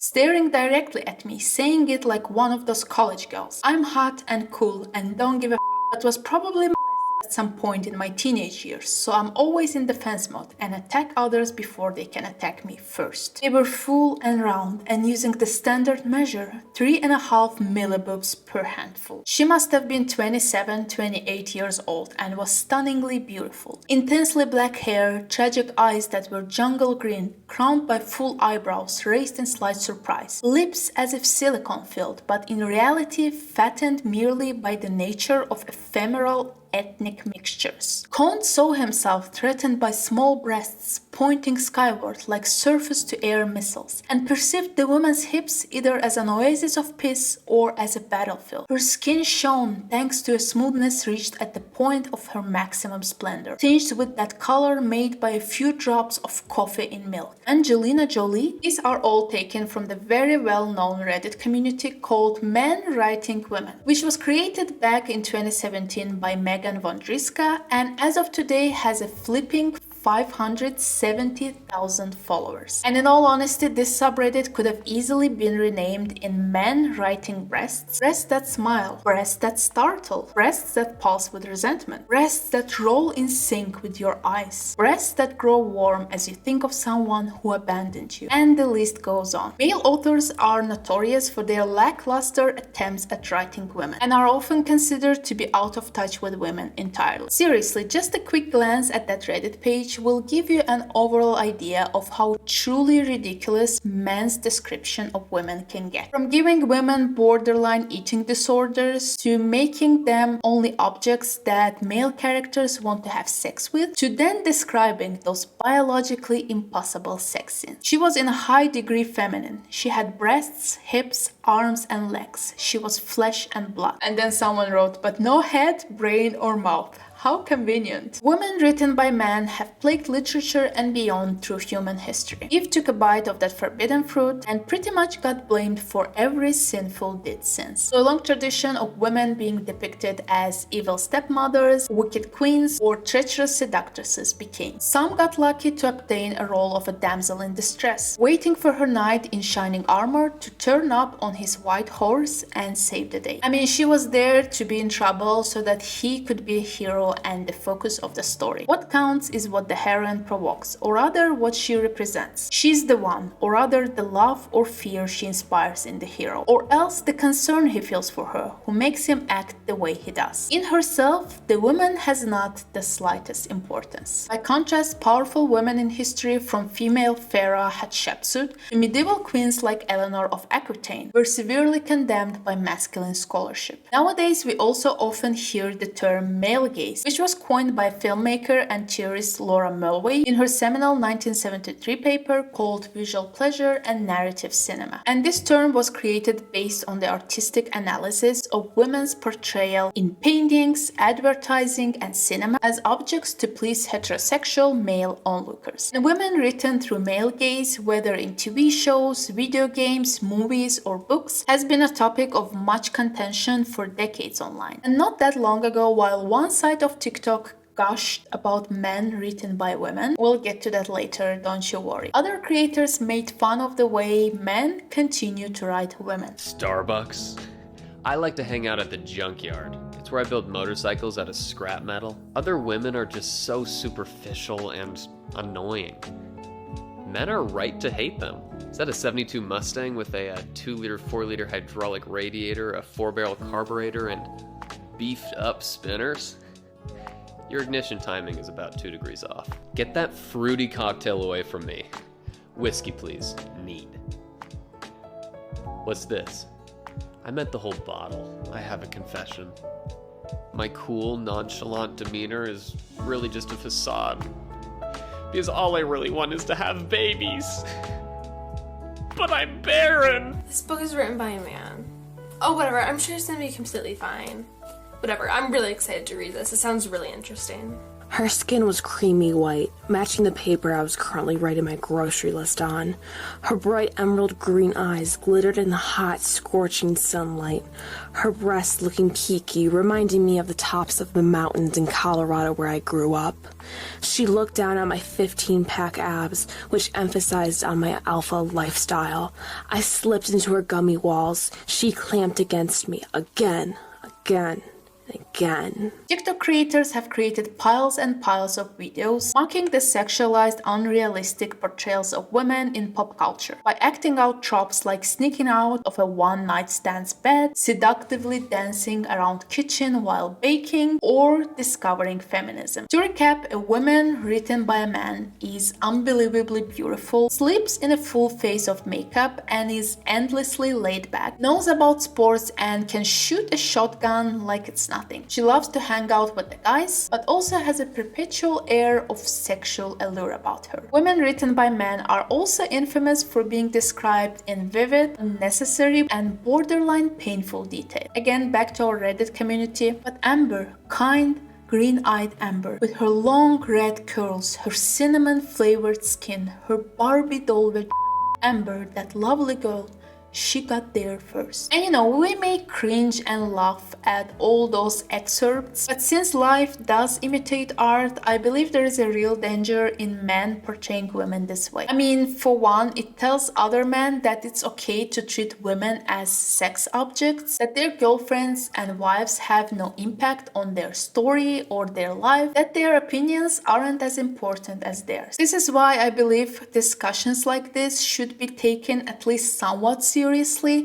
staring directly at me, saying it like one of those college girls. I'm hot and cool and don't give a but was probably at some point in my teenage years, so I'm always in defense mode and attack others before they can attack me first. They were full and round and using the standard measure, 3.5 milliboobs per handful. She must have been 27, 28 years old and was stunningly beautiful. Intensely black hair, tragic eyes that were jungle green, crowned by full eyebrows raised in slight surprise. Lips as if silicone filled, but in reality fattened merely by the nature of ephemeral ethnic mixtures. Kant saw himself threatened by small breasts pointing skyward like surface-to-air missiles, and perceived the woman's hips either as an oasis of peace or as a battlefield. Her skin shone thanks to a smoothness reached at the point of her maximum splendor, tinged with that color made by a few drops of coffee in milk. Angelina Jolie? These are all taken from the very well-known Reddit community called Men Writing Women, which was created back in 2017 by Megan von Driska and as of today has a flipping 570,000 followers. And in all honesty, this subreddit could have easily been renamed in Men Writing Breasts, breasts that smile, breasts that startle, breasts that pulse with resentment, breasts that roll in sync with your eyes, breasts that grow warm as you think of someone who abandoned you, and the list goes on. Male authors are notorious for their lackluster attempts at writing women and are often considered to be out of touch with women entirely. Seriously, just a quick glance at that Reddit page will give you an overall idea of how truly ridiculous men's description of women can get. From giving women borderline eating disorders to making them only objects that male characters want to have sex with, to then describing those biologically impossible sex scenes. She was in a high degree feminine. She had breasts, hips, arms and legs. She was flesh and blood. And then someone wrote, but no head, brain or mouth. How convenient. Women written by men have plagued literature and beyond through human history. Eve took a bite of that forbidden fruit and pretty much got blamed for every sinful deed since. So a long tradition of women being depicted as evil stepmothers, wicked queens, or treacherous seductresses became. Some got lucky to obtain a role of a damsel in distress, waiting for her knight in shining armor to turn up on his white horse and save the day. I mean, she was there to be in trouble so that he could be a hero and the focus of the story. What counts is what the heroine provokes, or rather what she represents. She's the one, or rather the love or fear she inspires in the hero, or else the concern he feels for her, who makes him act the way he does. In herself, the woman has not the slightest importance. By contrast, powerful women in history, from female Pharaoh Hatshepsut to medieval queens like Eleanor of Aquitaine, were severely condemned by masculine scholarship. Nowadays, we also often hear the term male gaze, which was coined by filmmaker and theorist Laura Mulvey in her seminal 1973 paper called Visual Pleasure and Narrative Cinema. And this term was created based on the artistic analysis of women's portrayal in paintings, advertising, and cinema as objects to please heterosexual male onlookers. And women written through male gaze, whether in TV shows, video games, movies, or books, has been a topic of much contention for decades online. And not that long ago, while one side of TikTok gushed about men written by women, we'll get to that later, don't you worry, other creators made fun of the way men continue to write women. Starbucks? I like to hang out at the junkyard. It's where I build motorcycles out of scrap metal. Other women are just so superficial and annoying. Men are right to hate them. Is that a 72 Mustang with a 2-liter, 4-liter hydraulic radiator, a 4-barrel carburetor, and beefed up spinners? Your ignition timing is about 2 degrees off. Get that fruity cocktail away from me. Whiskey, please. Need. What's this? I meant the whole bottle. I have a confession. My cool, nonchalant demeanor is really just a facade. Because all I really want is to have babies. But I'm barren! This book is written by a man. Oh, whatever. I'm sure it's gonna be completely fine. Whatever. I'm really excited to read this. It sounds really interesting. Her skin was creamy white, matching the paper I was currently writing my grocery list on. Her bright emerald green eyes glittered in the hot, scorching sunlight. Her breasts looking peaky, reminding me of the tops of the mountains in Colorado where I grew up. She looked down at my 15-pack abs, which emphasized on my alpha lifestyle. I slipped into her gummy walls. She clamped against me again. TikTok creators have created piles and piles of videos mocking the sexualized, unrealistic portrayals of women in pop culture by acting out tropes like sneaking out of a one-night stand's bed, seductively dancing around kitchen while baking, or discovering feminism. To recap, a woman written by a man is unbelievably beautiful, sleeps in a full face of makeup, and is endlessly laid back, knows about sports, and can shoot a shotgun like it's nothing. She loves to hang out with the guys, but also has a perpetual air of sexual allure about her. Women written by men are also infamous for being described in vivid, unnecessary, and borderline painful detail. Again, back to our Reddit community, but Amber, kind, green-eyed Amber, with her long red curls, her cinnamon-flavored skin, her Barbie doll with Amber, that lovely girl, she got there first. And we may cringe and laugh at all those excerpts, but since life does imitate art, I believe there is a real danger in men portraying women this way. I mean, for one, it tells other men that it's okay to treat women as sex objects, that their girlfriends and wives have no impact on their story or their life, that their opinions aren't as important as theirs. This is why I believe discussions like this should be taken at least somewhat seriously,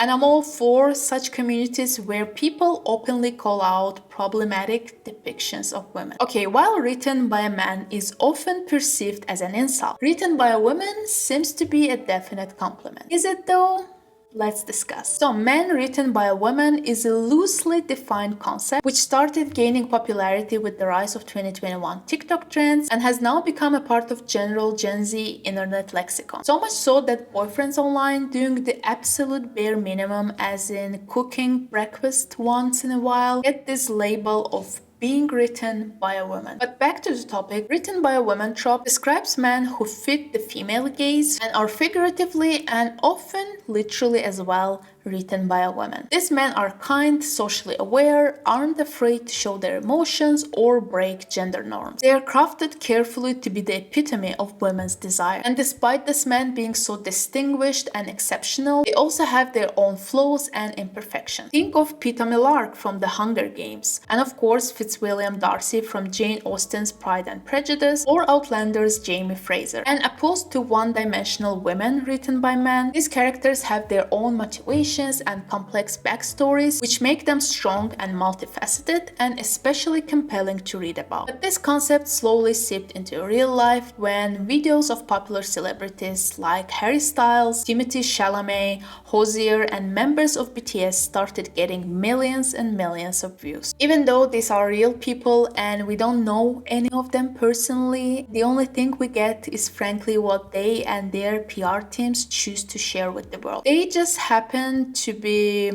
and I'm all for such communities where people openly call out problematic depictions of women. Okay, while written by a man is often perceived as an insult, written by a woman seems to be a definite compliment. Is it though? Let's discuss. So, men written by a woman is a loosely defined concept which started gaining popularity with the rise of 2021 TikTok trends and has now become a part of general Gen Z internet lexicon. So much so that boyfriends online doing the absolute bare minimum, as in cooking breakfast once in a while, get this label of being written by a woman. But back to the topic, written by a woman trope describes men who fit the female gaze and are figuratively and often literally as well written by a woman. These men are kind, socially aware, aren't afraid to show their emotions or break gender norms. They are crafted carefully to be the epitome of women's desire. And despite this men being so distinguished and exceptional, they also have their own flaws and imperfections. Think of Peeta Mellark from The Hunger Games, and of course Fitzwilliam Darcy from Jane Austen's Pride and Prejudice, or Outlander's Jamie Fraser. And opposed to one-dimensional women written by men, these characters have their own motivations and complex backstories which make them strong and multifaceted and especially compelling to read about. But this concept slowly seeped into real life when videos of popular celebrities like Harry Styles, Timothée Chalamet, Hozier, and members of BTS started getting millions and millions of views. Even though these are real people and we don't know any of them personally, the only thing we get is frankly what they and their PR teams choose to share with the world. They just happen to be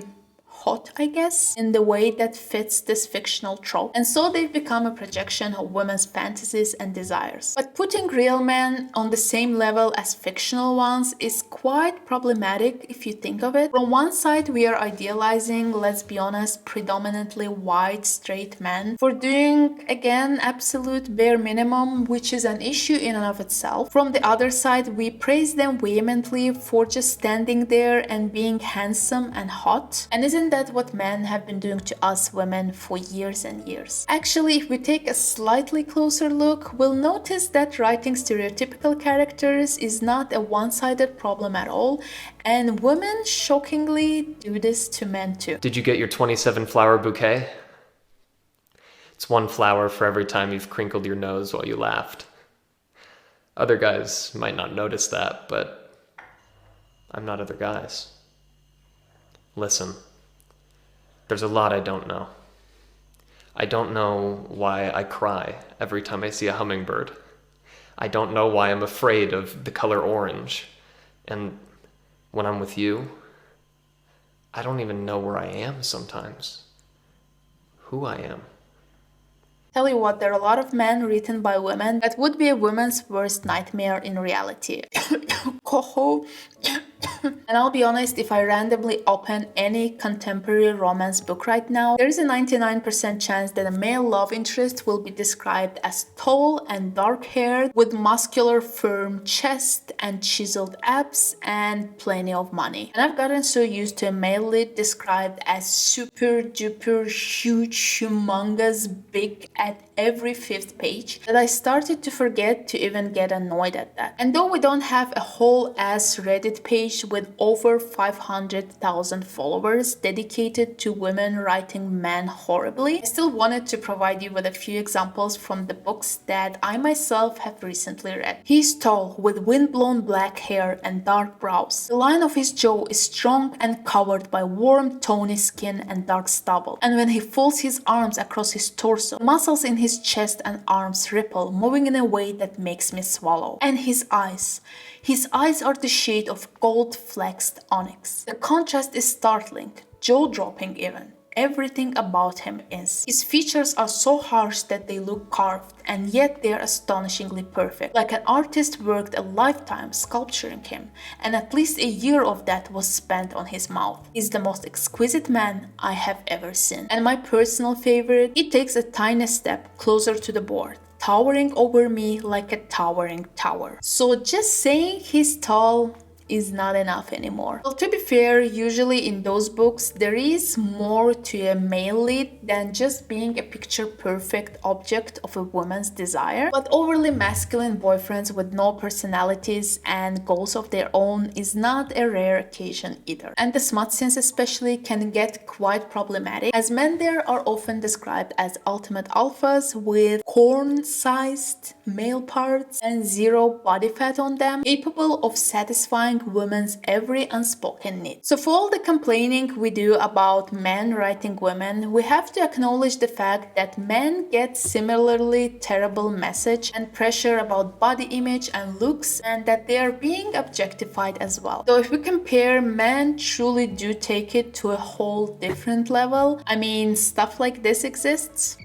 hot, I guess, in the way that fits this fictional trope, and so they've become a projection of women's fantasies and desires. But putting real men on the same level as fictional ones is quite problematic if you think of it. From one side, we are idealizing, let's be honest, predominantly white straight men for doing, again, absolute bare minimum, which is an issue in and of itself. From the other side, we praise them vehemently for just standing there and being handsome and hot. And isn't that what men have been doing to us women for years and years? Actually, if we take a slightly closer look, we'll notice that writing stereotypical characters is not a one-sided problem at all, and women shockingly do this to men too. Did you get your 27 flower bouquet? It's one flower for every time you've crinkled your nose while you laughed. Other guys might not notice that, but I'm not other guys. Listen. There's a lot I don't know. I don't know why I cry every time I see a hummingbird. I don't know why I'm afraid of the color orange. And when I'm with you, I don't even know where I am sometimes. Who I am. Tell you what, there are a lot of men written by women that would be a woman's worst nightmare in reality. Coho. And I'll be honest, if I randomly open any contemporary romance book right now, there is a 99% chance that a male love interest will be described as tall and dark-haired with muscular firm chest and chiseled abs and plenty of money. And I've gotten so used to a male lead described as super duper huge, humongous, big at every 5th page that I started to forget to even get annoyed at that. And though we don't have a whole ass Reddit page with over 500,000 followers dedicated to women writing men horribly, I still wanted to provide you with a few examples from the books that I myself have recently read. He's tall with windblown black hair and dark brows. The line of his jaw is strong and covered by warm, tawny skin and dark stubble. And when he folds his arms across his torso, the muscles in his chest and arms ripple, moving in a way that makes me swallow. And his eyes. His eyes are the shade of gold-flexed onyx. The contrast is startling, jaw-dropping even. Everything about him is. His features are so harsh that they look carved, and yet they are astonishingly perfect. Like an artist worked a lifetime sculpturing him, and at least a year of that was spent on his mouth. He's the most exquisite man I have ever seen. And my personal favorite, he takes a tiny step closer to the board, towering over me like a towering tower. So just saying he's tall is not enough anymore. Well, to be fair, usually in those books there is more to a male lead than just being a picture perfect object of a woman's desire. But overly masculine boyfriends with no personalities and goals of their own is not a rare occasion either. And the smut scenes especially can get quite problematic, as men there are often described as ultimate alphas with corn-sized male parts and zero body fat on them, capable of satisfying women's every unspoken need. So for all the complaining we do about men writing women, we have to acknowledge the fact that men get similarly terrible message and pressure about body image and looks, and that they are being objectified as well. So if we compare, men truly do take it to a whole different level. I mean, stuff like this exists.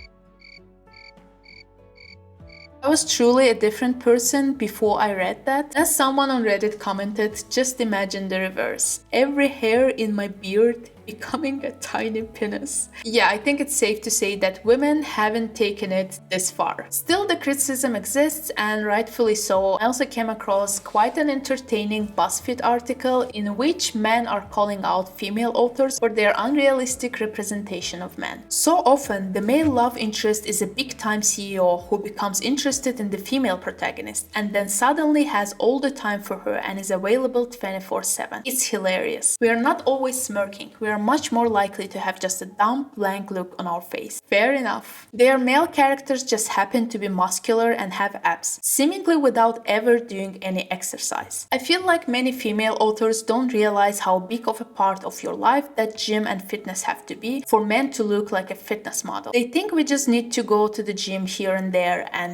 I was truly a different person before I read that. As someone on Reddit commented, just imagine the reverse. Every hair in my beard becoming a tiny penis. Yeah, I think it's safe to say that women haven't taken it this far. Still, the criticism exists, and rightfully so. I also came across quite an entertaining BuzzFeed article in which men are calling out female authors for their unrealistic representation of men. So often, the male love interest is a big-time CEO who becomes interested in the female protagonist and then suddenly has all the time for her and is available 24/7. It's hilarious. We are not always smirking. We are much more likely to have just a dumb, blank look on our face. Fair enough. Their male characters just happen to be muscular and have abs, seemingly without ever doing any exercise. I feel like many female authors don't realize how big of a part of your life that gym and fitness have to be for men to look like a fitness model. They think we just need to go to the gym here and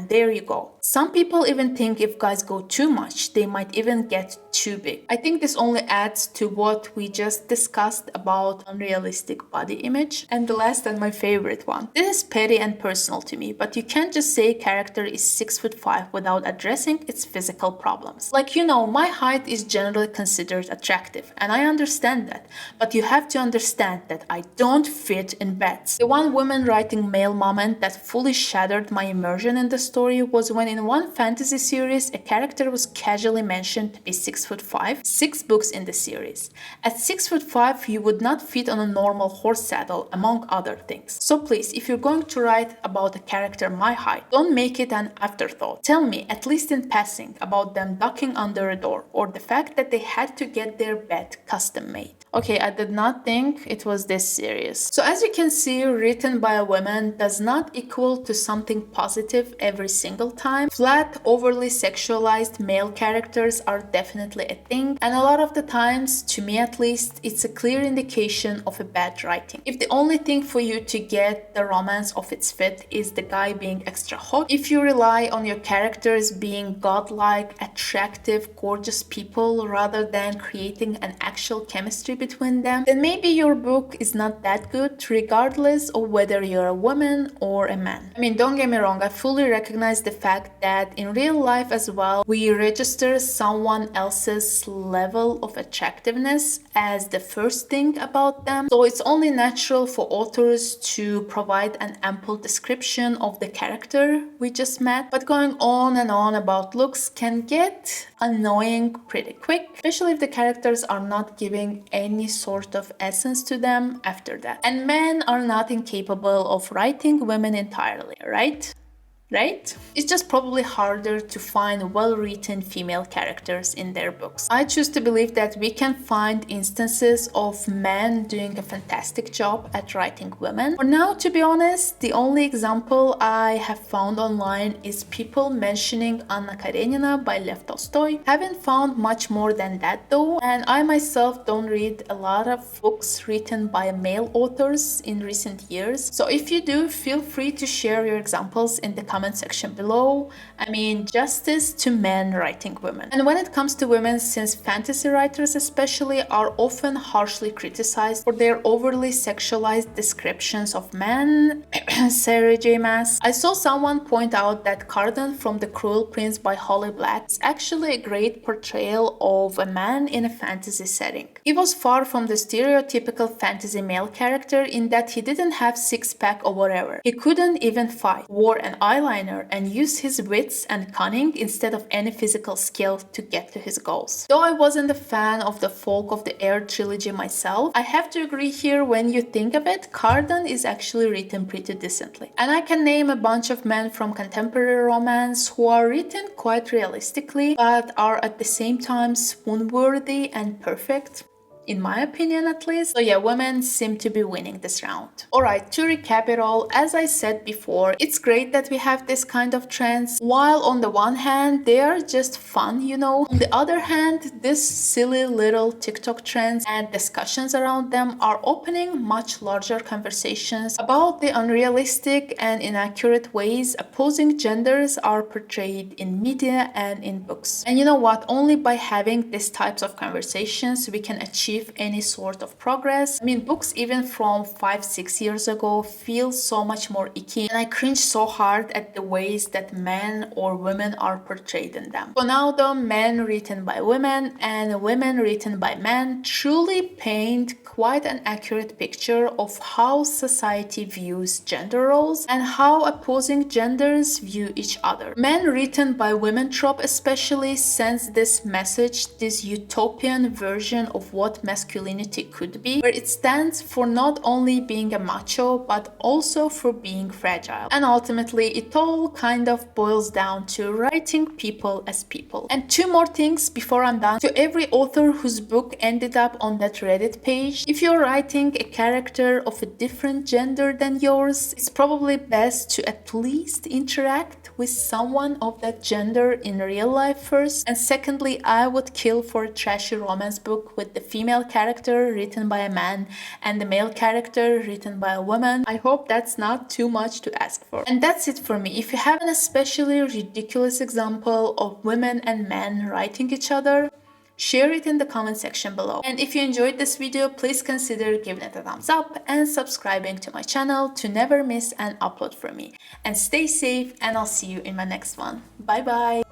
there you go. Some people even think if guys go too much, they might even get too big. I think this only adds to what we just discussed about unrealistic body image. And the last and my favorite one. This is petty and personal to me, but you can't just say character is 6'5" without addressing its physical problems. Like, you know, my height is generally considered attractive, and I understand that, but you have to understand that I don't fit in beds. The one woman writing male moment that fully shattered my immersion in the story was when in one fantasy series a character was casually mentioned to be 6'5", 6 books in the series. At 6'5", you would not fit on a normal horse saddle, among other things. So please, if you're going to write about a character my height, don't make it an afterthought. Tell me, at least in passing, about them ducking under a door, or the fact that they had to get their bed custom made. Okay, I did not think it was this serious. So as you can see, written by a woman does not equal to something positive every single time. Flat, overly sexualized male characters are definitely a thing, and a lot of the times, to me at least, it's a clear indication of a bad writing. If the only thing for you to get the romance of its fit is the guy being extra hot, if you rely on your characters being godlike, attractive, gorgeous people rather than creating an actual chemistry between between them, then maybe your book is not that good regardless of whether you're a woman or a man. I mean, don't get me wrong, I fully recognize the fact that in real life as well, we register someone else's level of attractiveness as the first thing about them. So it's only natural for authors to provide an ample description of the character we just met. But going on and on about looks can get annoying pretty quick, especially if the characters are not giving any sort of essence to them after that. And men are not incapable of writing women entirely, right? It's just probably harder to find well-written female characters in their books. I choose to believe that we can find instances of men doing a fantastic job at writing women. For now, to be honest, the only example I have found online is people mentioning Anna Karenina by Lev Tolstoy. Haven't found much more than that though, and I myself don't read a lot of books written by male authors in recent years. So if you do, feel free to share your examples in the comment section below. I mean, justice to men writing women. And when it comes to women, since fantasy writers especially are often harshly criticized for their overly sexualized descriptions of men, Sarah J. Maas, I saw someone point out that Cardan from The Cruel Prince by Holly Black is actually a great portrayal of a man in a fantasy setting. He was far from the stereotypical fantasy male character in that he didn't have six-pack or whatever. He couldn't even fight, wore an eyeliner, and used his wits and cunning instead of any physical skill to get to his goals. Though I wasn't a fan of the Folk of the Air trilogy myself, I have to agree here, when you think of it, Cardan is actually written pretty decently. And I can name a bunch of men from contemporary romance who are written quite realistically, but are at the same time swoon-worthy and perfect, in my opinion at least. So yeah, women seem to be winning this round. Alright, to recap it all, as I said before, it's great that we have this kind of trends. While on the one hand, they are just fun, you know. On the other hand, this silly little TikTok trends and discussions around them are opening much larger conversations about the unrealistic and inaccurate ways opposing genders are portrayed in media and in books. And you know what? Only by having these types of conversations we can achieve any sort of progress. I mean, books even from 5-6 years ago feel so much more icky, and I cringe so hard at the ways that men or women are portrayed in them. For now though, men written by women and women written by men truly paint quite an accurate picture of how society views gender roles and how opposing genders view each other. Men written by women trope especially sends this message, this utopian version of what masculinity could be, where it stands for not only being a macho but also for being fragile. And ultimately it all kind of boils down to writing people as people. And two more things before I'm done. To every author whose book ended up on that Reddit page, if you're writing a character of a different gender than yours, it's probably best to at least interact with someone of that gender in real life first. And secondly, I would kill for a trashy romance book with the female character written by a man and the male character written by a woman. I hope that's not too much to ask for. And that's it for me. If you have an especially ridiculous example of women and men writing each other, share it in the comment section below. And if you enjoyed this video, please consider giving it a thumbs up and subscribing to my channel to never miss an upload from me. And stay safe, and I'll see you in my next one. Bye bye!